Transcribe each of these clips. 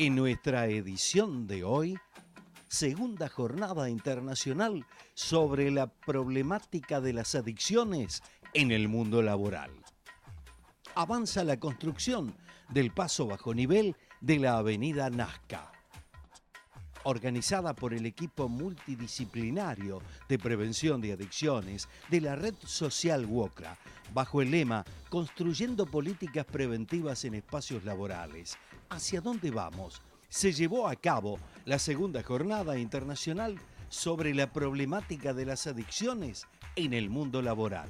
En nuestra edición de hoy, segunda jornada internacional sobre la problemática de las adicciones en el mundo laboral. Avanza la construcción del paso bajo nivel de la avenida Nazca. Organizada por el equipo multidisciplinario de prevención de adicciones de la red social WOCRA, bajo el lema Construyendo políticas preventivas en espacios laborales. ¿Hacia dónde vamos? Se llevó a cabo la segunda jornada internacional sobre la problemática de las adicciones en el mundo laboral.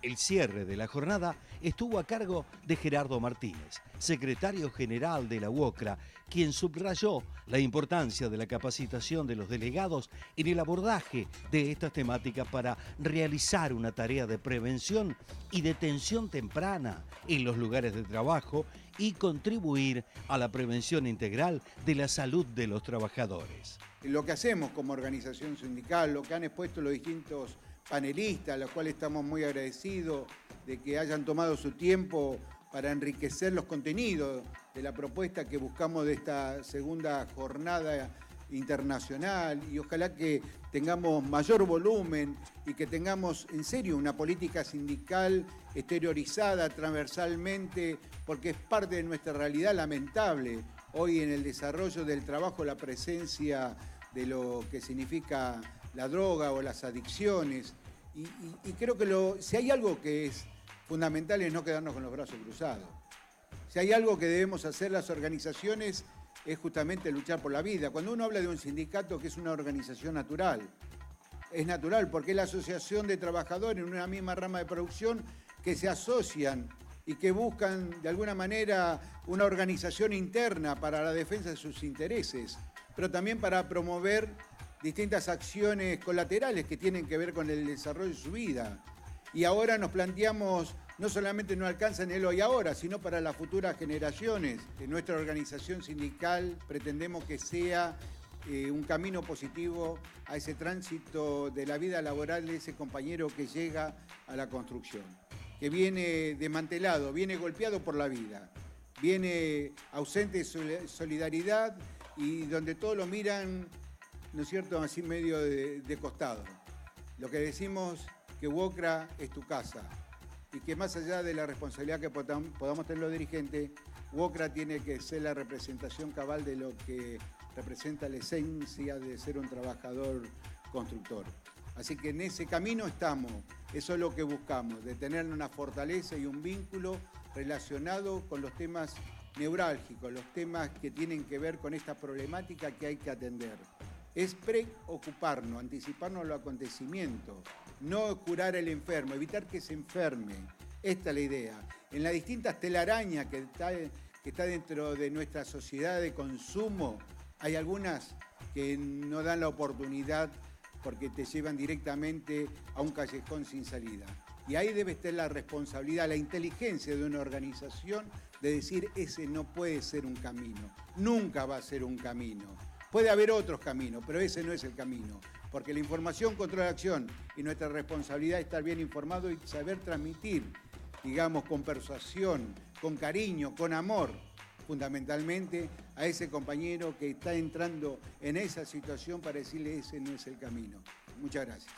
El cierre de la jornada estuvo a cargo de Gerardo Martínez, secretario general de la WOCRA, quien subrayó la importancia de la capacitación de los delegados en el abordaje de estas temáticas para realizar una tarea de prevención y detención temprana en los lugares de trabajo y contribuir a la prevención integral de la salud de los trabajadores. Lo que hacemos como organización sindical, lo que han expuesto los distintos panelistas, a los cuales estamos muy agradecidos de que hayan tomado su tiempo para enriquecer los contenidos de la propuesta que buscamos de esta segunda jornada internacional, y ojalá que tengamos mayor volumen y que tengamos en serio una política sindical exteriorizada transversalmente, porque es parte de nuestra realidad lamentable hoy en el desarrollo del trabajo, la presencia de lo que significa la droga o las adicciones, y creo que si hay algo que es fundamental es no quedarnos con los brazos cruzados. Si hay algo que debemos hacer las organizaciones es justamente luchar por la vida. Cuando uno habla de un sindicato que es una organización natural, es natural porque es la asociación de trabajadores en una misma rama de producción que se asocian y que buscan de alguna manera una organización interna para la defensa de sus intereses, pero también para promover distintas acciones colaterales que tienen que ver con el desarrollo de su vida. Y ahora nos planteamos, no solamente no alcanza en el hoy y ahora, sino para las futuras generaciones. En nuestra organización sindical pretendemos que sea un camino positivo a ese tránsito de la vida laboral de ese compañero que llega a la construcción, que viene desmantelado, viene golpeado por la vida, viene ausente de solidaridad y donde todos lo miran, ¿no es cierto?, así medio de costado. Lo que decimos que WOCRA es tu casa y que más allá de la responsabilidad que podamos tener los dirigentes, WOCRA tiene que ser la representación cabal de lo que representa la esencia de ser un trabajador constructor. Así que en ese camino estamos, eso es lo que buscamos, de tener una fortaleza y un vínculo relacionado con los temas neurálgicos, los temas que tienen que ver con esta problemática que hay que atender. Es preocuparnos, anticiparnos a los acontecimientos, no curar al enfermo, evitar que se enferme. Esta es la idea. En las distintas telarañas que está dentro de nuestra sociedad de consumo, hay algunas que no dan la oportunidad porque te llevan directamente a un callejón sin salida. Y ahí debe estar la responsabilidad, la inteligencia de una organización de decir, ese no puede ser un camino, nunca va a ser un camino. Puede haber otros caminos, pero ese no es el camino, porque la información controla la acción y nuestra responsabilidad es estar bien informado y saber transmitir, digamos, con persuasión, con cariño, con amor, fundamentalmente a ese compañero que está entrando en esa situación para decirle ese no es el camino. Muchas gracias.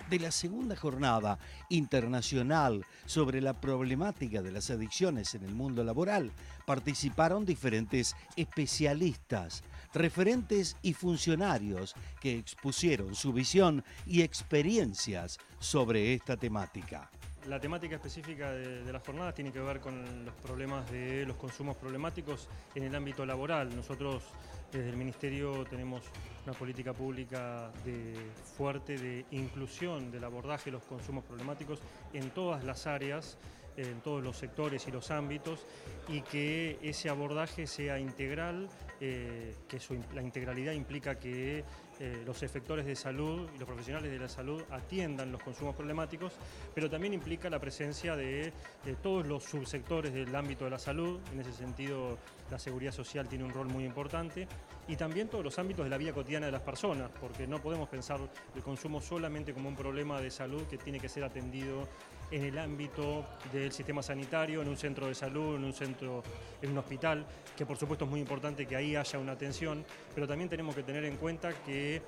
De la segunda jornada internacional sobre la problemática de las adicciones en el mundo laboral participaron diferentes especialistas, referentes y funcionarios que expusieron su visión y experiencias sobre esta temática. La temática específica de las jornadas tiene que ver con los problemas de los consumos problemáticos en el ámbito laboral. Nosotros desde el Ministerio tenemos una política pública fuerte de inclusión del abordaje de los consumos problemáticos en todas las áreas, en todos los sectores y los ámbitos, y que ese abordaje sea integral, la integralidad implica que los efectores de salud y los profesionales de la salud atiendan los consumos problemáticos, pero también implica la presencia de todos los subsectores del ámbito de la salud. En ese sentido, la seguridad social tiene un rol muy importante, y también todos los ámbitos de la vida cotidiana de las personas, porque no podemos pensar el consumo solamente como un problema de salud que tiene que ser atendido en el ámbito del sistema sanitario, en un centro de salud, en un hospital, que por supuesto es muy importante que ahí haya una atención, pero también tenemos que tener en cuenta que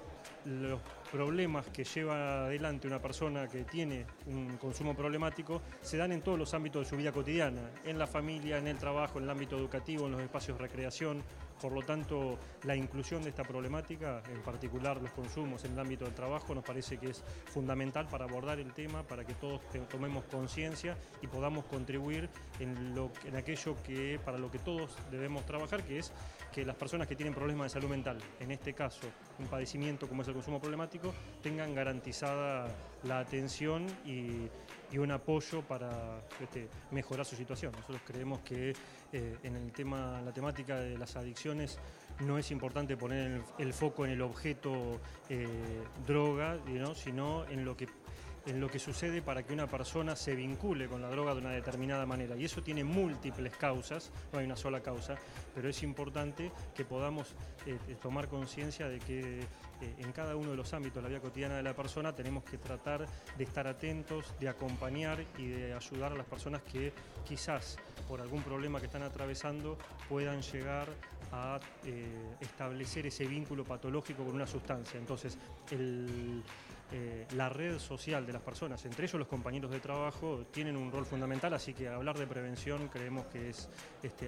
los problemas que lleva adelante una persona que tiene un consumo problemático se dan en todos los ámbitos de su vida cotidiana, en la familia, en el trabajo, en el ámbito educativo, en los espacios de recreación. Por lo tanto, la inclusión de esta problemática, en particular los consumos en el ámbito del trabajo, nos parece que es fundamental para abordar el tema, para que todos tomemos conciencia y podamos contribuir en aquello para lo que todos debemos trabajar, que es que las personas que tienen problemas de salud mental, en este caso un padecimiento como es el consumo problemático, tengan garantizada la atención y un apoyo para mejorar su situación. Nosotros creemos que la temática de las adicciones no es importante poner el foco en el objeto droga, ¿no? Sino en lo que sucede para que una persona se vincule con la droga de una determinada manera. Y eso tiene múltiples causas, no hay una sola causa, pero es importante que podamos tomar conciencia de que en cada uno de los ámbitos de la vida cotidiana de la persona tenemos que tratar de estar atentos, de acompañar y de ayudar a las personas que quizás por algún problema que están atravesando puedan llegar a establecer ese vínculo patológico con una sustancia. Entonces, la red social de las personas, entre ellos los compañeros de trabajo, tienen un rol fundamental, así que hablar de prevención creemos que es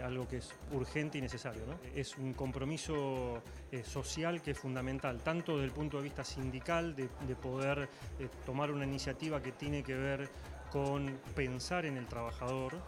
algo que es urgente y necesario, ¿no? Es un compromiso social que es fundamental, tanto desde el punto de vista sindical, de poder tomar una iniciativa que tiene que ver con pensar en el trabajador,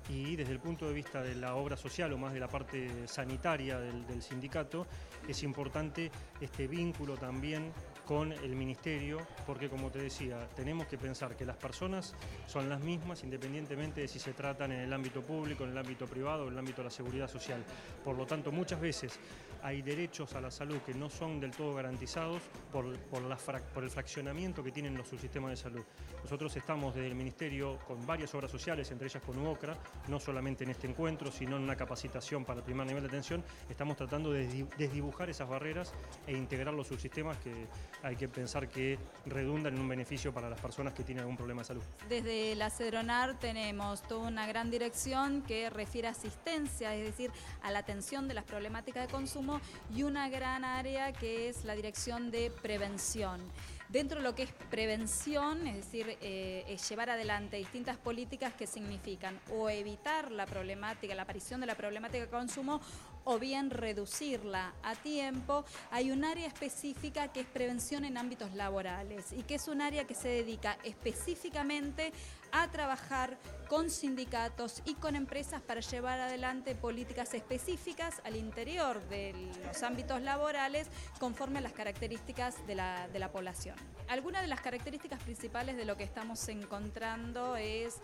y desde el punto de vista de la obra social o más de la parte sanitaria del sindicato, es importante este vínculo también con el Ministerio, porque como te decía, tenemos que pensar que las personas son las mismas independientemente de si se tratan en el ámbito público, en el ámbito privado o en el ámbito de la seguridad social. Por lo tanto, muchas veces hay derechos a la salud que no son del todo garantizados por el fraccionamiento que tienen los subsistemas de salud. Nosotros estamos desde el Ministerio con varias obras sociales, entre ellas con UOCRA, no solamente en este encuentro, sino en una capacitación para el primer nivel de atención. Estamos tratando de desdibujar esas barreras e integrar los subsistemas que hay que pensar que redundan en un beneficio para las personas que tienen algún problema de salud. Desde la CEDRONAR tenemos toda una gran dirección que refiere a asistencia, es decir, a la atención de las problemáticas de consumo, y una gran área que es la dirección de prevención. Dentro de lo que es prevención, es decir, es llevar adelante distintas políticas que significan o evitar la problemática, la aparición de la problemática de consumo, o bien reducirla a tiempo. Hay un área específica que es prevención en ámbitos laborales y que es un área que se dedica específicamente a trabajar con sindicatos y con empresas para llevar adelante políticas específicas al interior de los ámbitos laborales conforme a las características de la población. Algunas de las características principales de lo que estamos encontrando es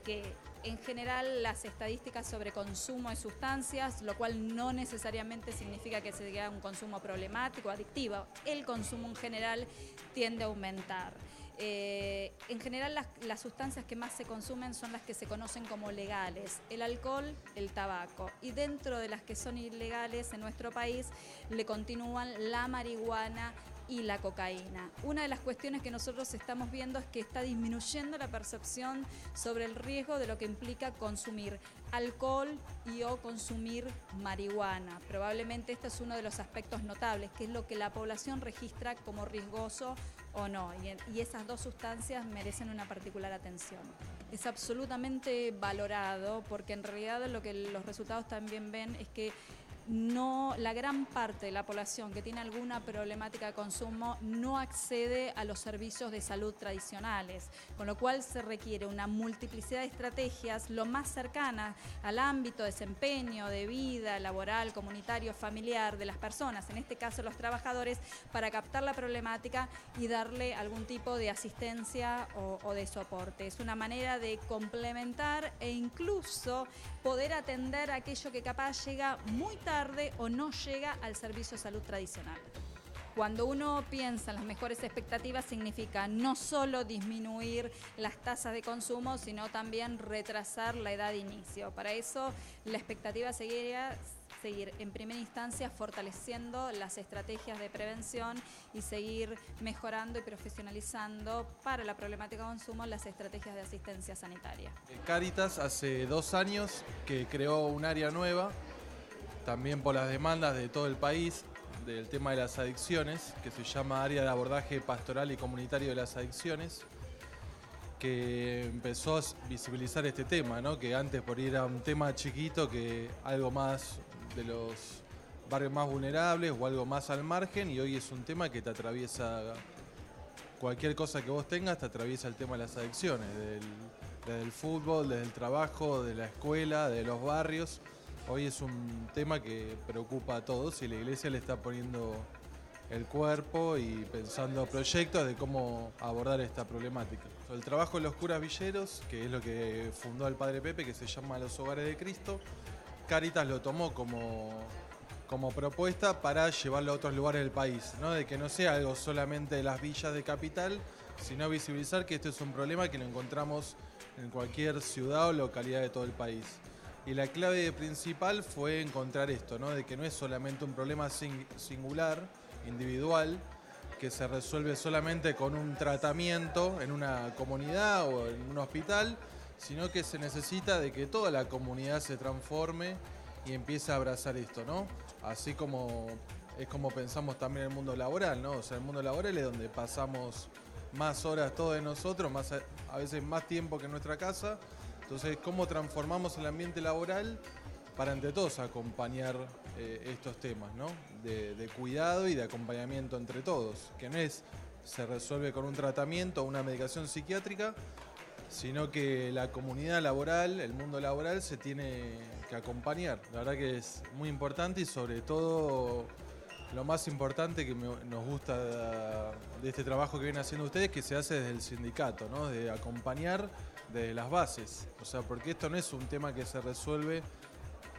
que en general las estadísticas sobre consumo de sustancias, lo cual no necesariamente significa que se diga un consumo problemático o adictivo, el consumo en general tiende a aumentar. En general las sustancias que más se consumen son las que se conocen como legales, el alcohol, el tabaco, y dentro de las que son ilegales en nuestro país le continúan la marihuana y la cocaína. Una de las cuestiones que nosotros estamos viendo es que está disminuyendo la percepción sobre el riesgo de lo que implica consumir alcohol y o consumir marihuana. Probablemente este es uno de los aspectos notables, que es lo que la población registra como riesgoso o no, y esas dos sustancias merecen una particular atención. Es absolutamente valorado porque en realidad lo que los resultados también ven es que la gran parte de la población que tiene alguna problemática de consumo no accede a los servicios de salud tradicionales, con lo cual se requiere una multiplicidad de estrategias lo más cercanas al ámbito de desempeño, de vida laboral, comunitario, familiar de las personas, en este caso los trabajadores, para captar la problemática y darle algún tipo de asistencia o de soporte. Es una manera de complementar e incluso poder atender aquello que capaz llega muy tarde o no llega al servicio de salud tradicional. Cuando uno piensa en las mejores expectativas, significa no solo disminuir las tasas de consumo, sino también retrasar la edad de inicio. Para eso, la expectativa sería seguir en primera instancia fortaleciendo las estrategias de prevención y seguir mejorando y profesionalizando para la problemática de consumo las estrategias de asistencia sanitaria. Cáritas hace 2 años que creó un área nueva, también por las demandas de todo el país, del tema de las adicciones, que se llama Área de Abordaje Pastoral y Comunitario de las Adicciones, que empezó a visibilizar este tema, ¿no? Que antes por ir era un tema chiquito, que algo más de los barrios más vulnerables o algo más al margen, y hoy es un tema que te atraviesa cualquier cosa que vos tengas, te atraviesa el tema de las adicciones, desde el fútbol, desde el trabajo, de la escuela, de los barrios. Hoy es un tema que preocupa a todos y la Iglesia le está poniendo el cuerpo y pensando proyectos de cómo abordar esta problemática. El trabajo de los curas villeros, que es lo que fundó el Padre Pepe, que se llama Los Hogares de Cristo, Cáritas lo tomó como propuesta para llevarlo a otros lugares del país, ¿no? De que no sea algo solamente de las villas de capital, sino visibilizar que esto es un problema que lo encontramos en cualquier ciudad o localidad de todo el país. Y la clave principal fue encontrar esto, ¿no? De que no es solamente un problema singular, individual, que se resuelve solamente con un tratamiento en una comunidad o en un hospital, sino que se necesita de que toda la comunidad se transforme y empiece a abrazar esto, ¿no? Así como es como pensamos también en el mundo laboral, ¿no? O sea, el mundo laboral es donde pasamos más horas todos de nosotros, a veces más tiempo que en nuestra casa. Entonces, ¿cómo transformamos el ambiente laboral para entre todos acompañar estos temas, ¿no? De cuidado y de acompañamiento entre todos, que no se resuelve con un tratamiento o una medicación psiquiátrica, sino que la comunidad laboral, el mundo laboral se tiene que acompañar. La verdad que es muy importante y sobre todo lo más importante que nos gusta de este trabajo que vienen haciendo ustedes, que se hace desde el sindicato, ¿no? De acompañar desde las bases. O sea, porque esto no es un tema que se resuelve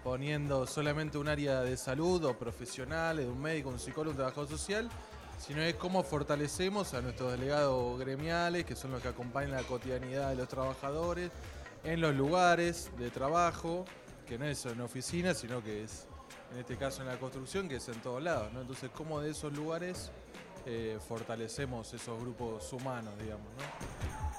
poniendo solamente un área de salud o profesionales, de un médico, un psicólogo, un trabajador social, sino es cómo fortalecemos a nuestros delegados gremiales, que son los que acompañan la cotidianidad de los trabajadores, en los lugares de trabajo, que no es en oficinas, sino que es, en este caso en la construcción, que es en todos lados, ¿no? Entonces, cómo de esos lugares fortalecemos esos grupos humanos, digamos, ¿no?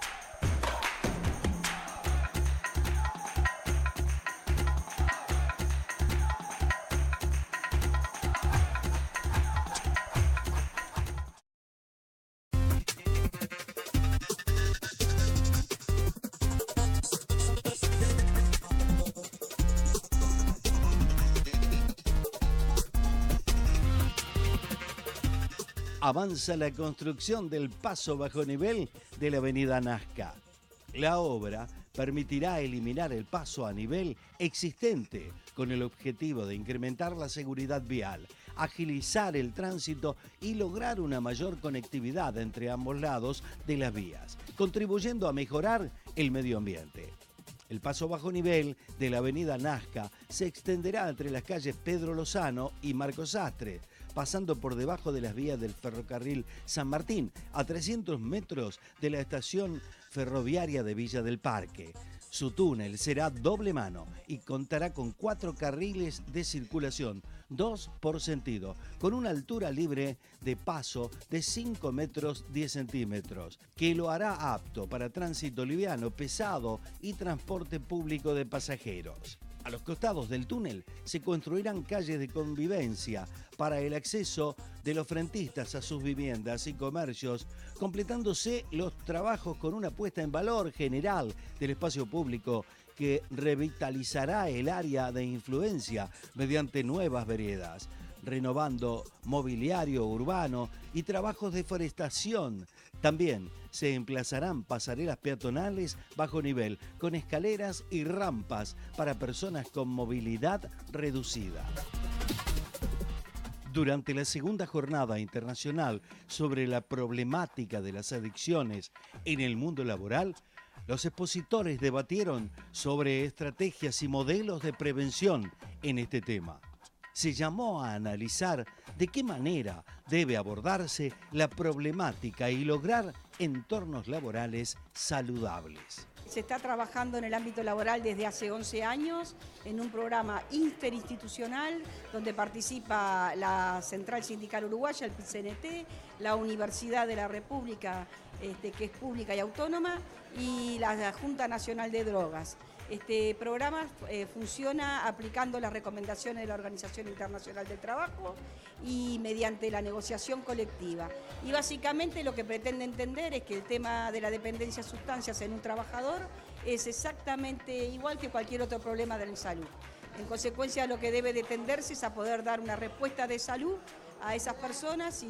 Avanza la construcción del paso bajo nivel de la avenida Nazca. La obra permitirá eliminar el paso a nivel existente con el objetivo de incrementar la seguridad vial, agilizar el tránsito y lograr una mayor conectividad entre ambos lados de las vías, contribuyendo a mejorar el medio ambiente. El paso bajo nivel de la avenida Nazca se extenderá entre las calles Pedro Lozano y Marcos Sastre, pasando por debajo de las vías del ferrocarril San Martín, a 300 metros de la estación ferroviaria de Villa del Parque. Su túnel será doble mano y contará con 4 carriles de circulación, 2 por sentido, con una altura libre de paso de 5 metros 10 centímetros, que lo hará apto para tránsito liviano, pesado y transporte público de pasajeros. A los costados del túnel se construirán calles de convivencia para el acceso de los frentistas a sus viviendas y comercios, completándose los trabajos con una puesta en valor general del espacio público que revitalizará el área de influencia mediante nuevas veredas, renovando mobiliario urbano y trabajos de forestación. También se emplazarán pasarelas peatonales bajo nivel, con escaleras y rampas para personas con movilidad reducida. Durante la segunda jornada internacional sobre la problemática de las adicciones en el mundo laboral, los expositores debatieron sobre estrategias y modelos de prevención en este tema. Se llamó a analizar de qué manera debe abordarse la problemática y lograr entornos laborales saludables. Se está trabajando en el ámbito laboral desde hace 11 años en un programa interinstitucional donde participa la Central Sindical Uruguaya, el PIT-CNT, la Universidad de la República, que es pública y autónoma, y la Junta Nacional de Drogas. Este programa funciona aplicando las recomendaciones de la Organización Internacional del Trabajo y mediante la negociación colectiva. Y básicamente lo que pretende entender es que el tema de la dependencia de sustancias en un trabajador es exactamente igual que cualquier otro problema de la salud. En consecuencia, lo que debe de tenderse es a poder dar una respuesta de salud a esas personas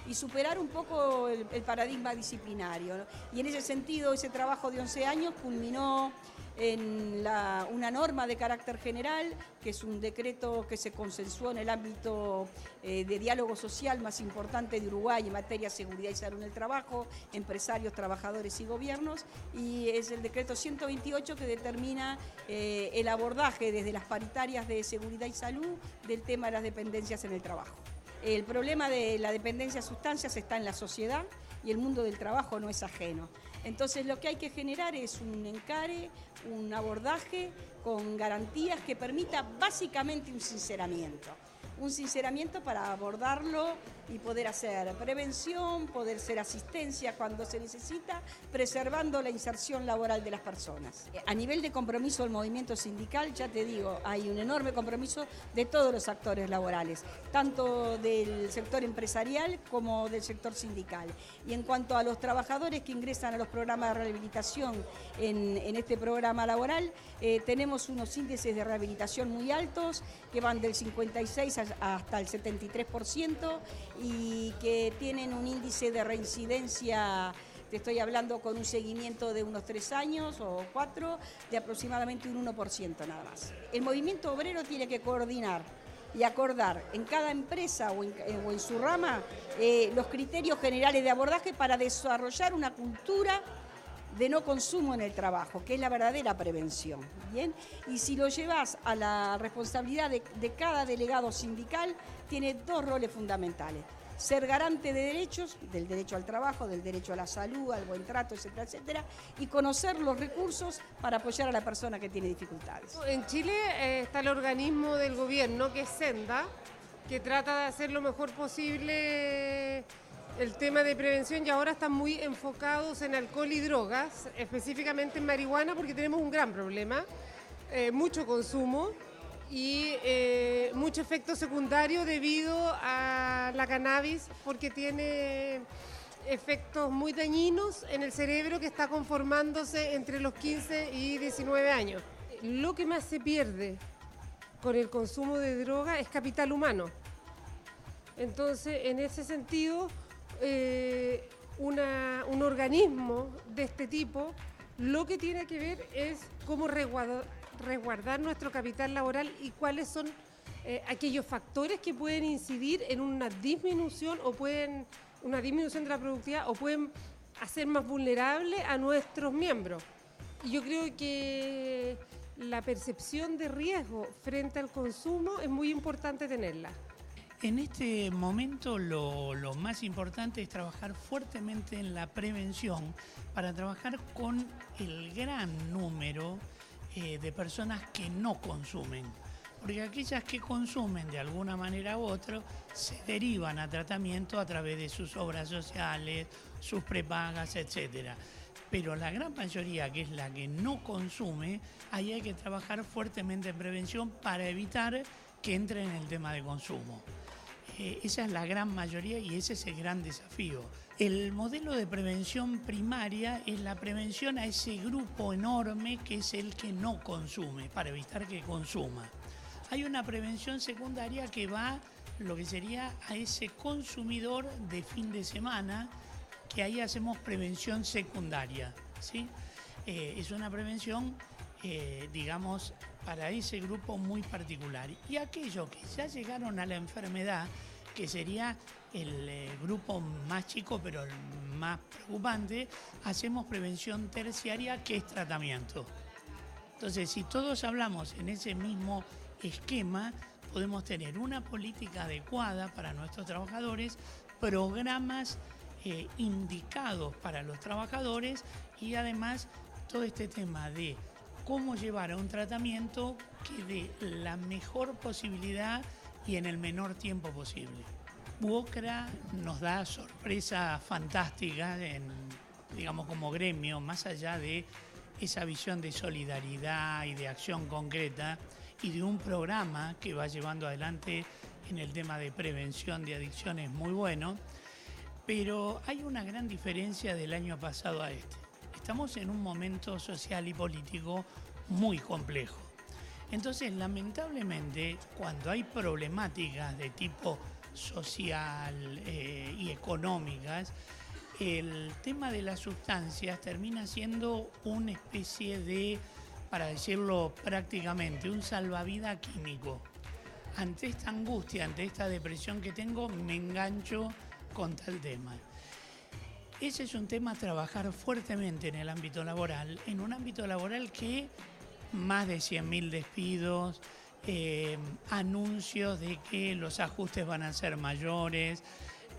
y superar un poco el paradigma disciplinario, ¿no? Y en ese sentido, ese trabajo de 11 años culminó en una norma de carácter general, que es un decreto que se consensuó en el ámbito de diálogo social más importante de Uruguay en materia de seguridad y salud en el trabajo, empresarios, trabajadores y gobiernos, y es el decreto 128 que determina el abordaje desde las paritarias de seguridad y salud del tema de las dependencias en el trabajo. El problema de la dependencia de sustancias está en la sociedad y el mundo del trabajo no es ajeno. Entonces lo que hay que generar es un encare, un abordaje con garantías que permita básicamente un sinceramiento para abordarlo y poder hacer prevención, poder hacer asistencia cuando se necesita, preservando la inserción laboral de las personas. A nivel de compromiso del movimiento sindical, ya te digo, hay un enorme compromiso de todos los actores laborales, tanto del sector empresarial como del sector sindical. Y en cuanto a los trabajadores que ingresan a los programas de rehabilitación en este programa laboral, tenemos unos índices de rehabilitación muy altos que van del 56 hasta el 73% y que tienen un índice de reincidencia, te estoy hablando con un seguimiento de unos 3 años o 4, de aproximadamente un 1% nada más. El movimiento obrero tiene que coordinar y acordar en cada empresa o en su rama los criterios generales de abordaje para desarrollar una cultura de no consumo en el trabajo, que es la verdadera prevención, ¿bien? Y si lo llevas a la responsabilidad de cada delegado sindical, tiene 2 roles fundamentales: ser garante de derechos, del derecho al trabajo, del derecho a la salud, al buen trato, etcétera, etcétera, y conocer los recursos para apoyar a la persona que tiene dificultades. En Chile está el organismo del gobierno, que es Senda, que trata de hacer lo mejor posible el tema de prevención, y ahora están muy enfocados en alcohol y drogas, específicamente en marihuana, porque tenemos un gran problema, mucho consumo y mucho efecto secundario debido a la cannabis, porque tiene efectos muy dañinos en el cerebro que está conformándose entre los 15 y 19 años. Lo que más se pierde con el consumo de droga es capital humano. Entonces, en ese sentido, un organismo de este tipo lo que tiene que ver es cómo resguardar nuestro capital laboral y cuáles son aquellos factores que pueden incidir en una disminución de la productividad o pueden hacer más vulnerable a nuestros miembros. Y yo creo que la percepción de riesgo frente al consumo es muy importante tenerla. En este momento lo más importante es trabajar fuertemente en la prevención para trabajar con el gran número de personas que no consumen. Porque aquellas que consumen de alguna manera u otra se derivan a tratamiento a través de sus obras sociales, sus prepagas, etc. Pero la gran mayoría, que es la que no consume, ahí hay que trabajar fuertemente en prevención para evitar que entre en el tema de consumo. Esa es la gran mayoría y ese es el gran desafío. El modelo de prevención primaria es la prevención a ese grupo enorme que es el que no consume, para evitar que consuma. Hay una prevención secundaria que va lo que sería a ese consumidor de fin de semana, que ahí hacemos prevención secundaria, ¿sí? Es una prevención, digamos, para ese grupo muy particular. Y aquellos que ya llegaron a la enfermedad, que sería el grupo más chico pero el más preocupante, hacemos prevención terciaria, que es tratamiento. Entonces, si todos hablamos en ese mismo esquema, podemos tener una política adecuada para nuestros trabajadores, programas indicados para los trabajadores y además todo este tema de cómo llevar a un tratamiento que dé la mejor posibilidad y en el menor tiempo posible. UOCRA nos da sorpresas fantásticas digamos, como gremio, más allá de esa visión de solidaridad y de acción concreta y de un programa que va llevando adelante en el tema de prevención de adicciones muy bueno, pero hay una gran diferencia del año pasado a este. Estamos en un momento social y político muy complejo. Entonces, lamentablemente, cuando hay problemáticas de tipo social y económicas, el tema de las sustancias termina siendo una especie de, para decirlo prácticamente, un salvavidas químico. Ante esta angustia, ante esta depresión que tengo, me engancho con tal tema. Ese es un tema a trabajar fuertemente en el ámbito laboral, en un ámbito laboral que más de 100.000 despidos, anuncios de que los ajustes van a ser mayores,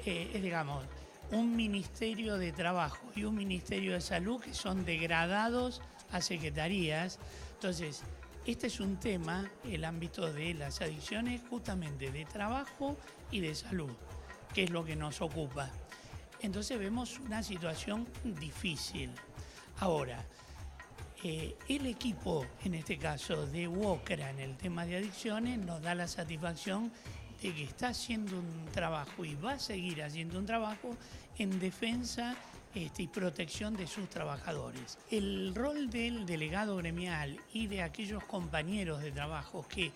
digamos, un Ministerio de Trabajo y un Ministerio de Salud que son degradados a secretarías. Entonces, este es un tema, el ámbito de las adicciones, justamente de trabajo y de salud, que es lo que nos ocupa. Entonces vemos una situación difícil. Ahora, el equipo, en este caso de UOCRA, en el tema de adicciones, nos da la satisfacción de que está haciendo un trabajo y va a seguir haciendo un trabajo en defensa y protección de sus trabajadores. El rol del delegado gremial y de aquellos compañeros de trabajo que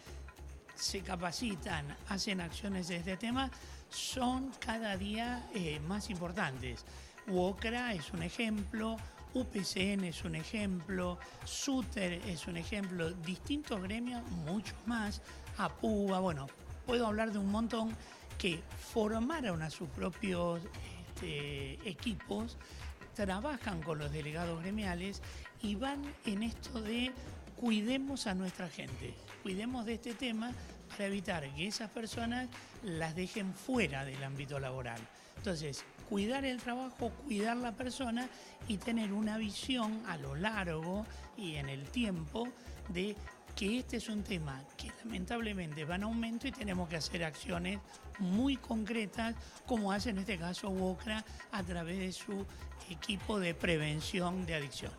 se capacitan, hacen acciones de este tema, son cada día más importantes. UOCRA es un ejemplo, UPCN es un ejemplo, SUTER es un ejemplo, distintos gremios, muchos más, APUBA, bueno, puedo hablar de un montón que formaron a sus propios equipos, trabajan con los delegados gremiales y van en esto de cuidemos a nuestra gente, cuidemos de este tema para evitar que esas personas las dejen fuera del ámbito laboral. Entonces, cuidar el trabajo, cuidar la persona y tener una visión a lo largo y en el tiempo de que este es un tema que lamentablemente va en aumento y tenemos que hacer acciones muy concretas, como hace en este caso UOCRA a través de su equipo de prevención de adicciones.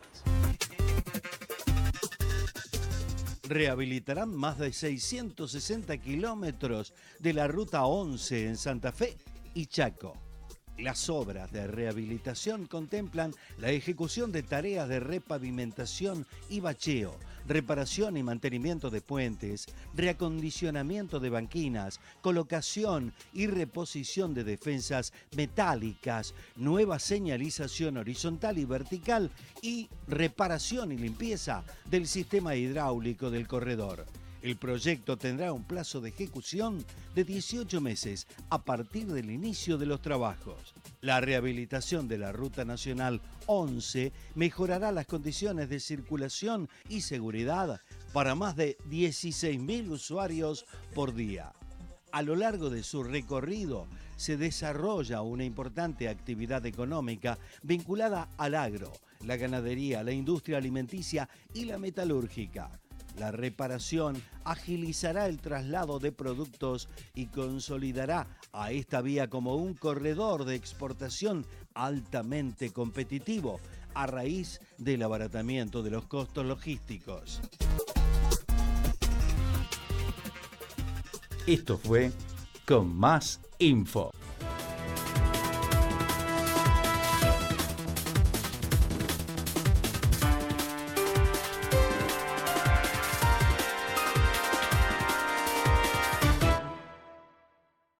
Rehabilitarán más de 660 kilómetros de la Ruta 11 en Santa Fe y Chaco. Las obras de rehabilitación contemplan la ejecución de tareas de repavimentación y bacheo, reparación y mantenimiento de puentes, reacondicionamiento de banquinas, colocación y reposición de defensas metálicas, nueva señalización horizontal y vertical y reparación y limpieza del sistema hidráulico del corredor. El proyecto tendrá un plazo de ejecución de 18 meses a partir del inicio de los trabajos. La rehabilitación de la Ruta Nacional 11 mejorará las condiciones de circulación y seguridad para más de 16.000 usuarios por día. A lo largo de su recorrido se desarrolla una importante actividad económica vinculada al agro, la ganadería, la industria alimenticia y la metalúrgica. La reparación agilizará el traslado de productos y consolidará a esta vía como un corredor de exportación altamente competitivo a raíz del abaratamiento de los costos logísticos. Esto fue Con Más Info.